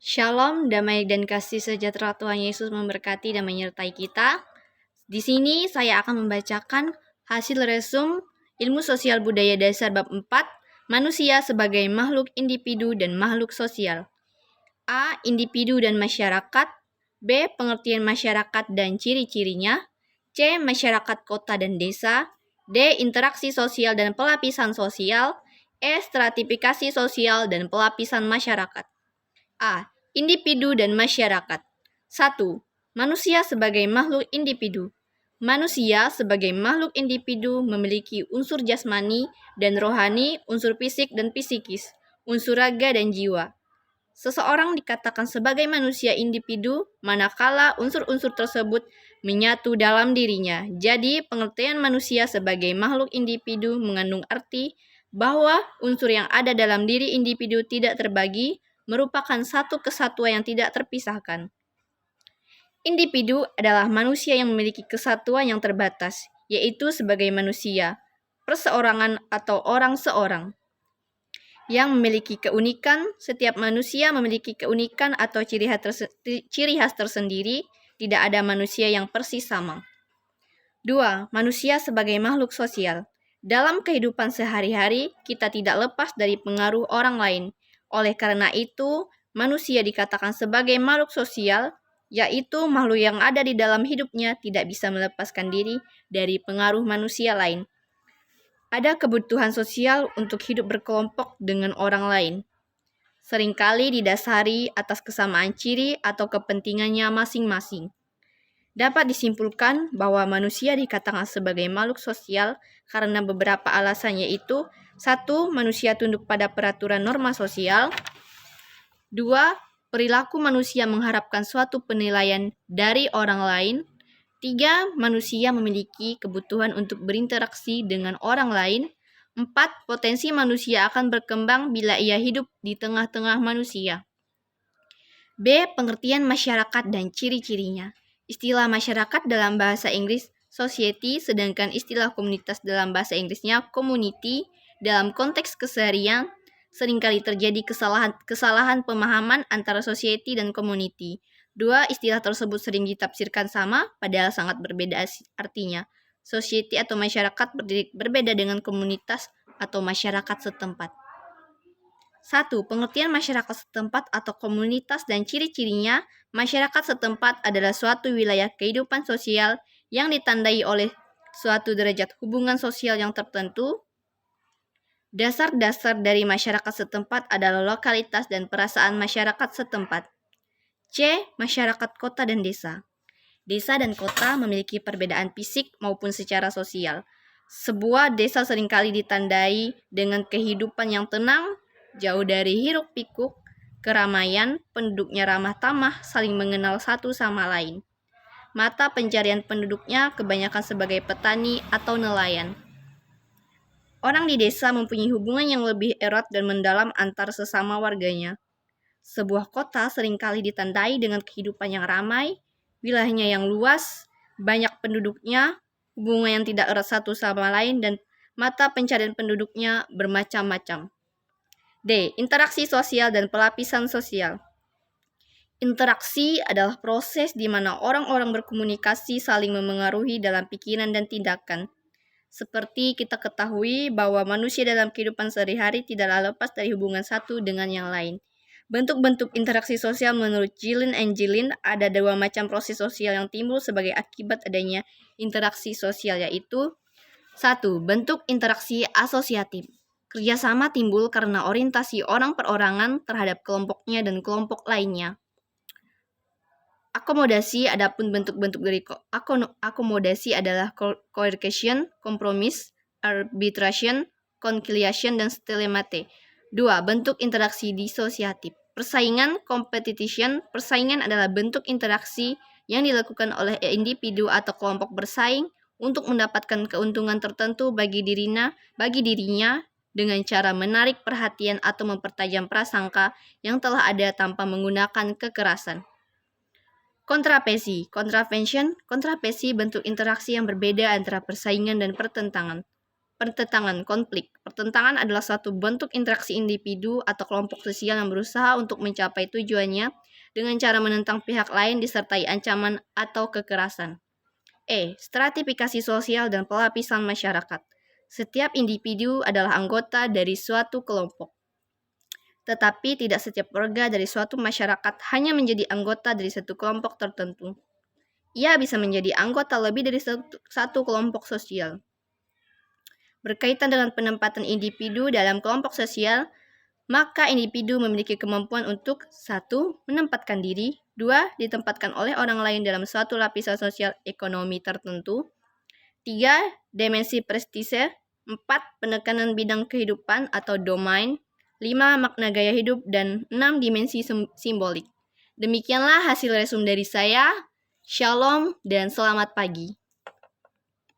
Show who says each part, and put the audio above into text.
Speaker 1: Shalom, damai dan kasih sejahtera Tuhan Yesus memberkati dan menyertai kita. Di sini saya akan membacakan hasil resum Ilmu Sosial Budaya Dasar bab 4, Manusia sebagai makhluk individu dan makhluk sosial. A. Individu dan masyarakat. B. Pengertian masyarakat dan ciri-cirinya. C. Masyarakat kota dan desa. D. Interaksi sosial dan pelapisan sosial. E. Stratifikasi sosial dan pelapisan masyarakat. A. Individu dan masyarakat. 1. Manusia sebagai makhluk individu. Manusia sebagai makhluk individu memiliki unsur jasmani dan rohani, unsur fisik dan psikis, unsur raga dan jiwa. Seseorang dikatakan sebagai manusia individu manakala unsur-unsur tersebut menyatu dalam dirinya. Jadi, pengertian manusia sebagai makhluk individu mengandung arti bahwa unsur yang ada dalam diri individu tidak terbagi, merupakan satu kesatuan yang tidak terpisahkan. Individu adalah manusia yang memiliki kesatuan yang terbatas, yaitu sebagai manusia, perseorangan atau orang seorang. Yang memiliki keunikan, setiap manusia memiliki keunikan atau ciri khas tersendiri, tidak ada manusia yang persis sama. 2. Manusia sebagai makhluk sosial. Dalam kehidupan sehari-hari, kita tidak lepas dari pengaruh orang lain. Oleh karena itu, manusia dikatakan sebagai makhluk sosial, yaitu makhluk yang ada di dalam hidupnya tidak bisa melepaskan diri dari pengaruh manusia lain. Ada kebutuhan sosial untuk hidup berkelompok dengan orang lain. Seringkali didasari atas kesamaan ciri atau kepentingannya masing-masing. Dapat disimpulkan bahwa manusia dikatakan sebagai makhluk sosial karena beberapa alasan, yaitu 1. Manusia tunduk pada peraturan norma sosial. 2. Perilaku manusia mengharapkan suatu penilaian dari orang lain. 3. Manusia memiliki kebutuhan untuk berinteraksi dengan orang lain. 4. Potensi manusia akan berkembang bila ia hidup di tengah-tengah manusia. B. Pengertian masyarakat dan ciri-cirinya. Istilah masyarakat dalam bahasa Inggris society, sedangkan istilah komunitas dalam bahasa Inggrisnya community. Dalam konteks keseharian, seringkali terjadi kesalahan pemahaman antara society dan community. Dua istilah tersebut sering ditafsirkan sama, padahal sangat berbeda artinya. Society atau masyarakat berbeda dengan komunitas atau masyarakat setempat. 1. Pengertian masyarakat setempat atau komunitas dan ciri-cirinya. Masyarakat setempat adalah suatu wilayah kehidupan sosial yang ditandai oleh suatu derajat hubungan sosial yang tertentu. Dasar-dasar dari masyarakat setempat adalah lokalitas dan perasaan masyarakat setempat. C. Masyarakat kota dan desa. Desa dan kota memiliki perbedaan fisik maupun secara sosial. Sebuah desa seringkali ditandai dengan kehidupan yang tenang, jauh dari hiruk-pikuk, keramaian, penduduknya ramah tamah, saling mengenal satu sama lain. Mata pencarian penduduknya kebanyakan sebagai petani atau nelayan. Orang di desa mempunyai hubungan yang lebih erat dan mendalam antar sesama warganya. Sebuah kota seringkali ditandai dengan kehidupan yang ramai, wilayahnya yang luas, banyak penduduknya, hubungan yang tidak erat satu sama lain, dan mata pencarian penduduknya bermacam-macam. D. Interaksi sosial dan pelapisan sosial. Interaksi adalah proses di mana orang-orang berkomunikasi saling memengaruhi dalam pikiran dan tindakan. Seperti kita ketahui bahwa manusia dalam kehidupan sehari-hari tidaklah lepas dari hubungan satu dengan yang lain. Bentuk-bentuk interaksi sosial menurut Gillen and Gillen, ada dua macam proses sosial yang timbul sebagai akibat adanya interaksi sosial, yaitu 1. Bentuk interaksi asosiatif. Kerjasama timbul karena orientasi orang perorangan terhadap kelompoknya dan kelompok lainnya. Akomodasi, adapun bentuk-bentuk dari akomodasi adalah coercion, kompromis, arbitration, conciliation, dan stalemate. 2. Bentuk interaksi disosiatif. Persaingan, competition. Persaingan adalah bentuk interaksi yang dilakukan oleh individu atau kelompok bersaing untuk mendapatkan keuntungan tertentu bagi dirinya dengan cara menarik perhatian atau mempertajam prasangka yang telah ada tanpa menggunakan kekerasan. Kontrapesi, contravention. Kontrapesi bentuk interaksi yang berbeda antara persaingan dan pertentangan. pertentangan, konflik. Pertentangan adalah suatu bentuk interaksi individu atau kelompok sosial yang berusaha untuk mencapai tujuannya dengan cara menentang pihak lain disertai ancaman atau kekerasan. Stratifikasi sosial dan pelapisan masyarakat. Setiap individu adalah anggota dari suatu kelompok. Tetapi tidak setiap warga dari suatu masyarakat hanya menjadi anggota dari satu kelompok tertentu. Ia bisa menjadi anggota lebih dari satu kelompok sosial. Berkaitan dengan penempatan individu dalam kelompok sosial, maka individu memiliki kemampuan untuk 1. Menempatkan diri, 2. Ditempatkan oleh orang lain dalam suatu lapisan sosial ekonomi tertentu, 3. Dimensi prestise, 4. Penekanan bidang kehidupan atau domain, 5. Makna gaya hidup, dan 6. Dimensi simbolik. Demikianlah hasil resum dari saya. Shalom dan selamat pagi.